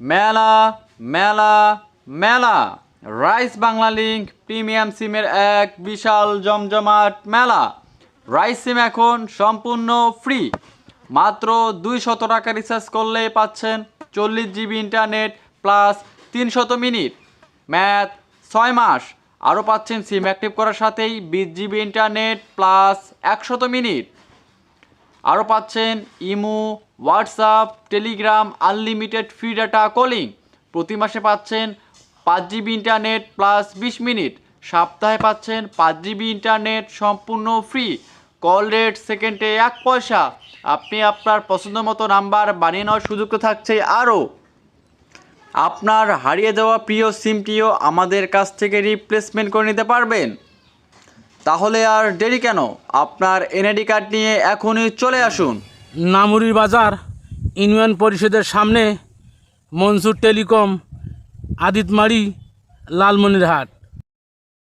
মেলা মেলা মেলা রাইস বাংলা লিংক প্রিমিয়াম সিমের এক বিশাল জমজমাট মেলা। রাইস সিম এখন সম্পূর্ণ ফ্রি। মাত্র 200 টাকা রিচার্জ করলেই পাচ্ছেন 40 GB internet plus 300 minute math 6 মাস। আরও পাচ্ছেন সিম অ্যাক্টিভ করার সাথেই 20 জিবি ইন্টারনেট প্লাস 100 মিনিট। আরও পাচ্ছেন imo, WhatsApp, Telegram, unlimited free data calling. প্রতি মাসে পাচ্ছেন 5 জিবি ইন্টারনেট প্লাস 20 মিনিট। সপ্তাহে পাচ্ছেন 5 জিবি ইন্টারনেট সম্পূর্ণ ফ্রি। কল রেট সেকেন্ডে 1 পয়সা। আপনি আপনার পছন্দ মতো নাম্বার বানিয়ে নেওয়ার সুযোগ তো থাকছেই। আরও আপনার হারিয়ে যাওয়া প্রিয় সিমটিও আমাদের কাছ থেকে রিপ্লেসমেন্ট করে নিতে পারবেন। তাহলে আর দেরি কেন? আপনার এনআইডি কার্ড নিয়ে এখনই চলে আসুন। নামুরির বাজার ইউনিয়ন পরিষদের সামনে, মনসুর টেলিকম, আদিতমারি, লালমনিরহাট।